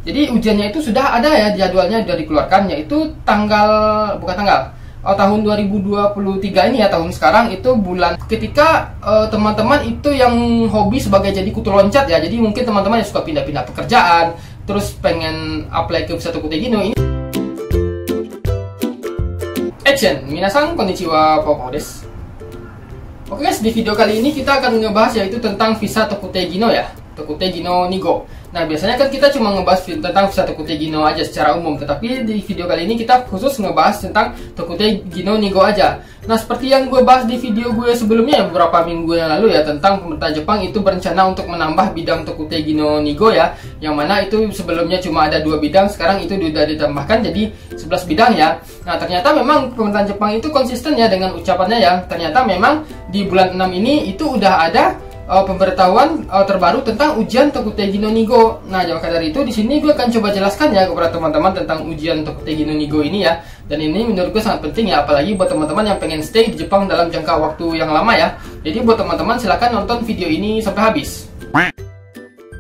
Jadi ujiannya itu sudah ada ya, jadwalnya sudah dikeluarkan, yaitu tahun 2023 ini ya, tahun sekarang itu bulan ketika teman-teman itu yang hobi sebagai jadi kutu loncat ya. Jadi mungkin teman-teman yang suka pindah-pindah pekerjaan, terus pengen apply ke Visa Tokutei Gino ini. Action, minasan konnichiwa, Popo desu. Oke guys, di video kali ini kita akan ngebahas yaitu tentang Visa Tokutei Gino ya, Tokutei Gino Nigo. Nah, biasanya kan kita cuma ngebahas tentang Visa Tokutei Gino aja secara umum, tetapi di video kali ini kita khusus ngebahas tentang Tokutei Gino Nigo aja. Nah, seperti yang gue bahas di video gue sebelumnya ya, beberapa minggu yang lalu ya, tentang pemerintah Jepang itu berencana untuk menambah bidang Tokutei Gino Nigo ya, yang mana itu sebelumnya cuma ada 2 bidang, sekarang itu sudah ditambahkan jadi 11 bidang ya. Nah, ternyata memang pemerintah Jepang itu konsisten ya dengan ucapannya ya, ternyata memang di bulan 6 ini itu udah ada pemberitahuan terbaru tentang ujian Tokutei Gino Nigo. Nah, maka dari itu di sini gue akan coba jelaskan ya kepada teman-teman tentang ujian Tokutei Gino Nigo ini ya. Dan ini menurut gue sangat penting ya, apalagi buat teman-teman yang pengen stay di Jepang dalam jangka waktu yang lama ya. Jadi buat teman-teman silahkan nonton video ini sampai habis.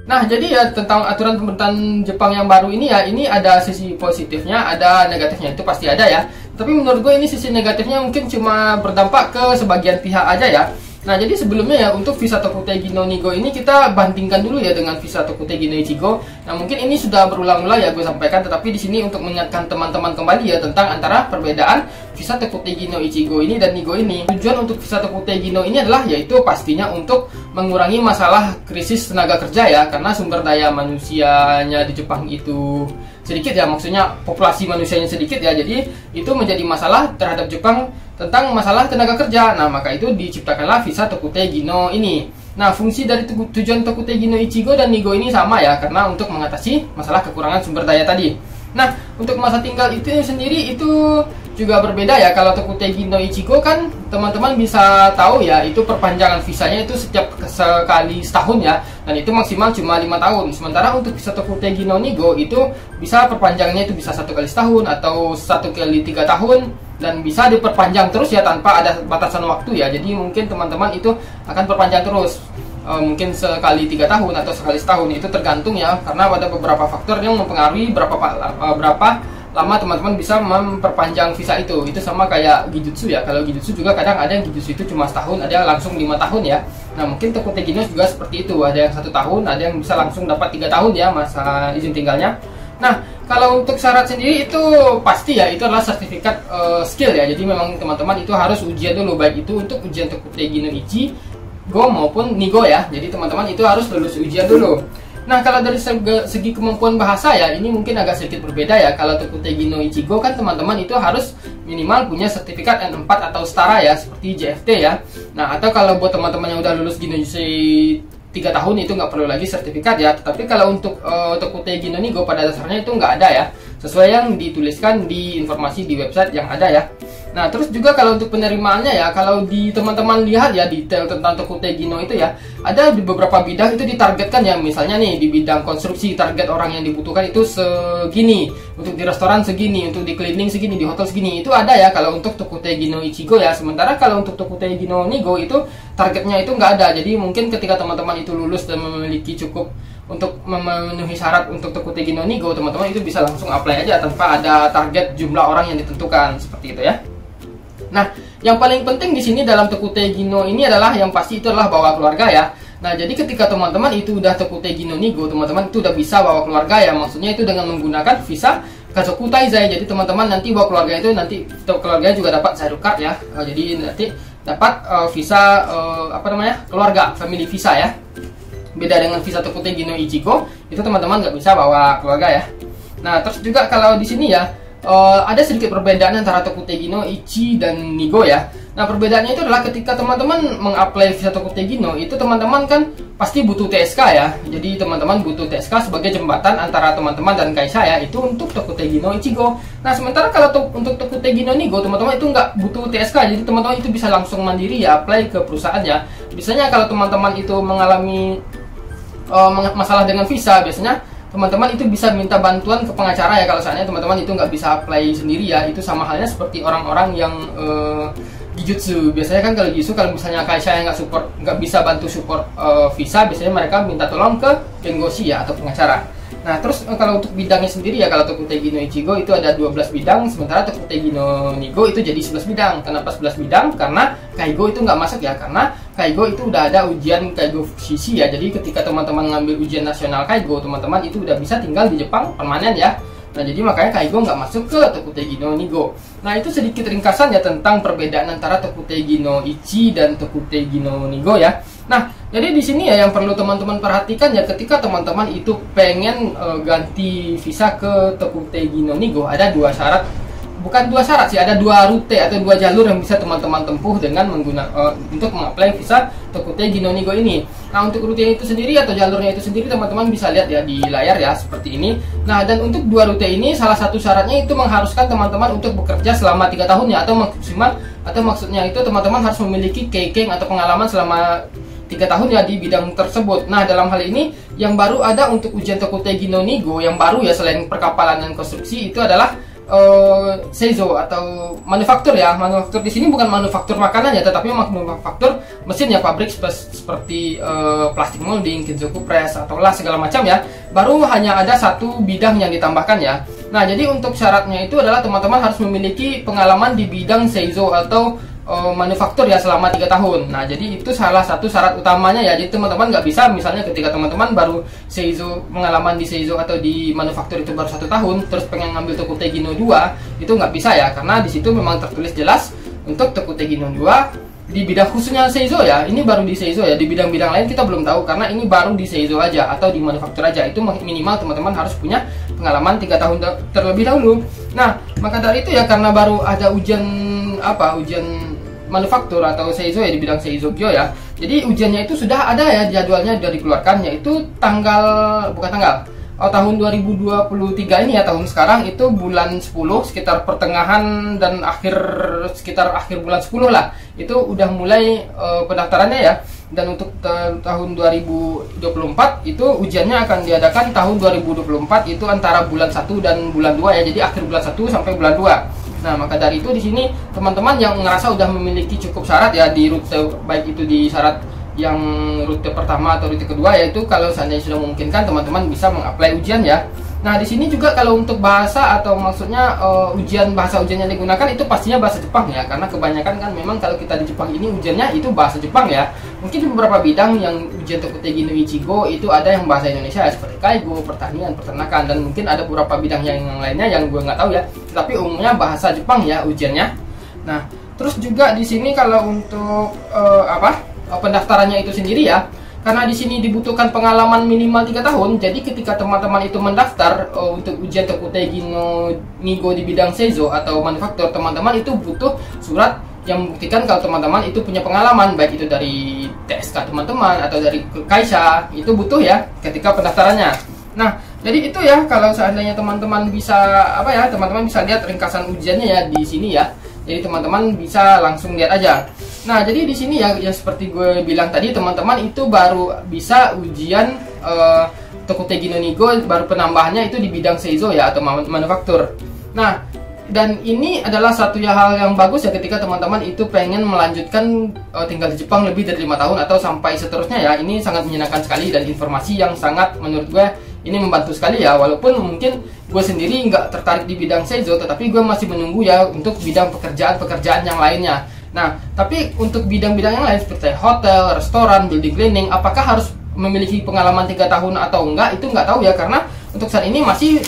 Nah, jadi ya tentang aturan pemerintahan Jepang yang baru ini ya, ini ada sisi positifnya, ada negatifnya, itu pasti ada ya. Tapi menurut gue ini sisi negatifnya mungkin cuma berdampak ke sebagian pihak aja ya. Nah, jadi sebelumnya ya untuk Visa Tokutei Gino Nigo ini kita bandingkan dulu ya dengan Visa Tokutei Gino Ichigo. Nah, mungkin ini sudah berulang-ulang ya gue sampaikan, tetapi di sini untuk mengingatkan teman-teman kembali ya tentang antara perbedaan Visa Tokutei Gino Ichigo ini dan Nigo ini. Tujuan untuk Visa Tokutei Gino ini adalah yaitu pastinya untuk mengurangi masalah krisis tenaga kerja ya, karena sumber daya manusianya di Jepang itu sedikit ya, maksudnya populasi manusianya sedikit ya, jadi itu menjadi masalah terhadap Jepang tentang masalah tenaga kerja. Nah, maka itu diciptakanlah Visa Tokutei Gino ini. Nah, fungsi dari tujuan Tokutei Gino Ichigo dan Nigo ini sama ya, karena untuk mengatasi masalah kekurangan sumber daya tadi. Nah, untuk masa tinggal itu sendiri itu juga berbeda ya. Kalau Tokutei Gino Ichigo kan teman-teman bisa tahu ya, itu perpanjangan visanya itu setiap sekali setahun ya, dan itu maksimal cuma 5 tahun. Sementara untuk Visa Tokutei Gino Nigo itu bisa perpanjangnya itu bisa 1 kali setahun atau 1 kali 3 tahun, dan bisa diperpanjang terus ya tanpa ada batasan waktu ya. Jadi mungkin teman-teman itu akan perpanjang terus, mungkin sekali 3 tahun atau sekali setahun, itu tergantung ya, karena ada beberapa faktor yang mempengaruhi berapa lama teman-teman bisa memperpanjang visa itu. Itu sama kayak Gijutsu ya. Kalau Gijutsu juga kadang ada yang Gijutsu itu cuma setahun, ada yang langsung 5 tahun ya. Nah, mungkin Tokutei Gino juga seperti itu, ada yang 1 tahun, ada yang bisa langsung dapat 3 tahun ya masa izin tinggalnya. Nah, kalau untuk syarat sendiri itu pasti ya, itu adalah sertifikat skill ya. Jadi memang teman-teman itu harus ujian dulu, baik itu untuk ujian Tokutei Gino Ichigo maupun Nigo ya. Jadi teman-teman itu harus lulus ujian dulu. Nah, kalau dari segi kemampuan bahasa ya, ini mungkin agak sedikit berbeda ya. Kalau Tokutei Gino Ichigo kan teman-teman itu harus minimal punya sertifikat N4 atau setara ya, seperti JFT ya. Nah, atau kalau buat teman-teman yang udah lulus Ginojutsu 3 tahun itu nggak perlu lagi sertifikat ya. Tetapi kalau untuk Tokutei Gino Nigo pada dasarnya itu nggak ada ya, sesuai yang dituliskan di informasi di website yang ada ya. Nah, terus juga kalau untuk penerimaannya ya, kalau di teman-teman lihat ya detail tentang Tokutei Gino itu ya, ada di beberapa bidang itu ditargetkan ya. Misalnya nih di bidang konstruksi, target orang yang dibutuhkan itu segini, untuk di restoran segini, untuk di cleaning segini, di hotel segini, itu ada ya kalau untuk Tokutei Gino Ichigo ya. Sementara kalau untuk Tokutei Gino Nigo itu targetnya itu nggak ada. Jadi mungkin ketika teman-teman itu lulus dan memiliki cukup untuk memenuhi syarat untuk Tokutei Gino Nigo, teman-teman itu bisa langsung apply aja tanpa ada target jumlah orang yang ditentukan, seperti itu ya. Nah, yang paling penting di sini dalam Tokutei Gino ini adalah yang pasti itu adalah bawa keluarga ya. Nah, jadi ketika teman-teman itu udah Tokutei Gino Nigo, teman-teman itu udah bisa bawa keluarga ya. Maksudnya itu dengan menggunakan visa Kazoku Taizai. Jadi teman-teman nanti bawa keluarga itu, nanti keluarga juga dapat Zairu Card ya. Jadi nanti dapat visa keluarga, family visa ya. Beda dengan visa Tokutei Gino Ichigo, itu teman-teman nggak bisa bawa keluarga ya. Nah, terus juga kalau di sini ya, ada sedikit perbedaan antara Tokutei Gino Ichi dan Nigo ya. Nah, perbedaannya itu adalah ketika teman-teman mengapply visa Tokutei Gino, itu teman-teman kan pasti butuh TSK ya. Jadi teman-teman butuh TSK sebagai jembatan antara teman-teman dan kaisha ya, itu untuk Tokutei Gino Ichigo. Nah, sementara kalau untuk Tokutei Gino Nigo, teman-teman itu nggak butuh TSK, jadi teman-teman itu bisa langsung mandiri ya apply ke perusahaan ya. Biasanya kalau teman-teman itu mengalami masalah dengan visa, biasanya teman-teman itu bisa minta bantuan ke pengacara ya. Kalau seandainya teman-teman itu nggak bisa apply sendiri ya, itu sama halnya seperti orang-orang yang Gijutsu. Biasanya kan kalau Gijutsu, kalau misalnya kaisha yang nggak bisa bantu support visa, biasanya mereka minta tolong ke Kengoshi ya, atau pengacara. Nah, terus kalau untuk bidangnya sendiri ya, kalau Tokutegi no Ichigo itu ada 12 bidang, sementara Tokutegi no Nigo itu jadi 11 bidang. Kenapa 11 bidang? Karena Kaigo itu nggak masuk ya, karena Kaigo itu udah ada ujian Kaigo Fushisi ya. Jadi ketika teman-teman ngambil ujian nasional Kaigo, teman-teman itu udah bisa tinggal di Jepang permanen ya. Nah, jadi makanya Kaigo nggak masuk ke Tokutegi no Nigo. Nah, itu sedikit ringkasan ya tentang perbedaan antara Tokutegi no Ichi dan Tokutegi no Nigo ya. Nah, jadi di sini ya yang perlu teman-teman perhatikan ya, ketika teman-teman itu pengen ganti visa ke Tokutegi no Nigo, ada dua syarat. Bukan dua syarat sih, ada dua rute atau dua jalur yang bisa teman-teman tempuh dengan menggunakan untuk mengapply visa Tokutegi no Nigo ini. Nah, untuk rute itu sendiri atau jalurnya itu sendiri teman-teman bisa lihat ya di layar ya seperti ini. Nah, dan untuk dua rute ini salah satu syaratnya itu mengharuskan teman-teman untuk bekerja selama 3 tahun ya, atau maksimal, atau maksudnya itu teman-teman harus memiliki keiking atau pengalaman selama 3 tahun ya di bidang tersebut. Nah, dalam hal ini yang baru ada untuk ujian Tokutegi no Nigo yang baru ya, selain perkapalan dan konstruksi, itu adalah Seizo atau manufaktur ya. Manufaktur di sini bukan manufaktur makanan ya, tetapi manufaktur mesin ya, pabrik seperti plastik molding, kinzoku press atau las segala macam ya. Baru hanya ada satu bidang yang ditambahkan ya. Nah, jadi untuk syaratnya itu adalah teman-teman harus memiliki pengalaman di bidang Seizo atau manufaktur ya selama 3 tahun. Nah, jadi itu salah satu syarat utamanya ya. Jadi teman-teman nggak bisa misalnya ketika teman-teman baru Seizo, pengalaman di Seizo atau di manufaktur itu baru 1 tahun, terus pengen ngambil Tokutegi no 2, itu nggak bisa ya, karena di situ memang tertulis jelas untuk Tokutegi no 2 di bidang khususnya Seizo ya. Ini baru di Seizo ya, di bidang-bidang lain kita belum tahu karena ini baru di Seizo aja atau di manufaktur aja. Itu minimal teman-teman harus punya pengalaman 3 tahun terlebih dahulu. Nah, maka dari itu ya, karena baru ada ujian manufaktur atau Seizo ya di bidang Seizogyo ya. Jadi ujiannya itu sudah ada ya, jadwalnya sudah dikeluarkan, yaitu tahun 2023 ini ya, tahun sekarang itu bulan 10 sekitar pertengahan dan sekitar akhir bulan 10 lah. Itu udah mulai pendaftarannya ya. Dan untuk tahun 2024 itu ujiannya akan diadakan tahun 2024 itu antara bulan 1 dan bulan 2 ya. Jadi akhir bulan 1 sampai bulan 2. Nah, maka dari itu di sini teman-teman yang ngerasa udah memiliki cukup syarat ya di rute, baik itu di syarat yang rute pertama atau rute kedua, yaitu kalau seandainya sudah memungkinkan teman-teman bisa mengapply ujian ya. Nah, di sini juga kalau untuk bahasa atau maksudnya bahasa ujian yang digunakan itu pastinya bahasa Jepang ya, karena kebanyakan kan memang kalau kita di Jepang ini ujiannya itu bahasa Jepang ya. Mungkin di beberapa bidang yang ujian Tokutegi no Ichigo itu ada yang bahasa Indonesia ya, seperti Kaigo, pertanian, peternakan, dan mungkin ada beberapa bidang yang lainnya yang gue nggak tahu ya. Tapi umumnya bahasa Jepang ya ujiannya. Nah, terus juga di sini kalau untuk pendaftarannya itu sendiri ya, karena di sini dibutuhkan pengalaman minimal 3 tahun. Jadi ketika teman-teman itu mendaftar untuk ujian Tokutegi no Nigo di bidang Seizo atau manufaktur, teman-teman itu butuh surat yang membuktikan kalau teman-teman itu punya pengalaman, baik itu dari TSK teman-teman atau dari Kaisha, itu butuh ya ketika pendaftarannya. Nah, jadi itu ya kalau seandainya teman-teman bisa teman-teman bisa lihat ringkasan ujiannya ya di sini ya. Jadi teman-teman bisa langsung lihat aja. Nah, jadi di sini ya seperti gue bilang tadi, teman-teman itu baru bisa ujian Tokutegi no Nigo, baru penambahannya itu di bidang Seizo ya atau manufaktur. Nah, dan ini adalah satu hal yang bagus ya ketika teman-teman itu pengen melanjutkan tinggal di Jepang lebih dari 5 tahun atau sampai seterusnya ya. Ini sangat menyenangkan sekali dan informasi yang sangat menurut gue ini membantu sekali ya. Walaupun mungkin gue sendiri nggak tertarik di bidang Seizo, tetapi gue masih menunggu ya untuk bidang pekerjaan yang lainnya. Nah, tapi untuk bidang-bidang yang lain seperti hotel, restoran, building cleaning, apakah harus memiliki pengalaman 3 tahun atau enggak, itu nggak tahu ya, karena untuk saat ini masih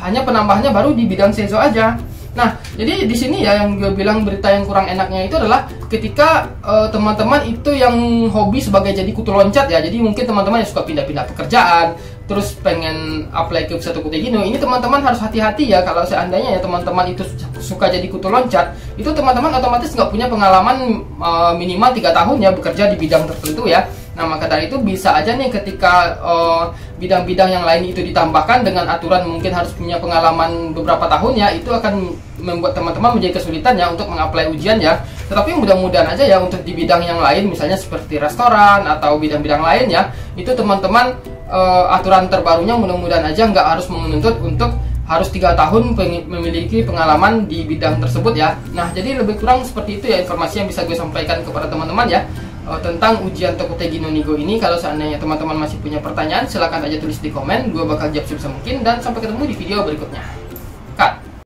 hanya penambahannya baru di bidang Seizo aja. Nah, jadi di sini ya yang gue bilang berita yang kurang enaknya itu adalah ketika teman-teman itu yang hobi sebagai jadi kutu loncat ya. Jadi mungkin teman-teman yang suka pindah-pindah pekerjaan, terus pengen apply ke satu Tokutegi no, ini teman-teman harus hati-hati ya. Kalau seandainya ya teman-teman itu suka jadi kutu loncat, itu teman-teman otomatis nggak punya pengalaman minimal 3 tahun ya bekerja di bidang tertentu ya. Nah, maka dari itu bisa aja nih ketika bidang-bidang yang lain itu ditambahkan dengan aturan mungkin harus punya pengalaman beberapa tahun ya, itu akan membuat teman-teman menjadi kesulitan ya untuk mengapply ujian ya. Tetapi mudah-mudahan aja ya untuk di bidang yang lain, misalnya seperti restoran atau bidang-bidang lain ya, itu teman-teman aturan terbarunya mudah-mudahan aja nggak harus menuntut untuk harus 3 tahun memiliki pengalaman di bidang tersebut ya. Nah, jadi lebih kurang seperti itu ya informasi yang bisa gue sampaikan kepada teman-teman ya. tentang ujian Tokutegi no Nigo ini. Kalau seandainya teman-teman masih punya pertanyaan, silahkan aja tulis di komen. Gue bakal jawab sebisa mungkin, dan sampai ketemu di video berikutnya.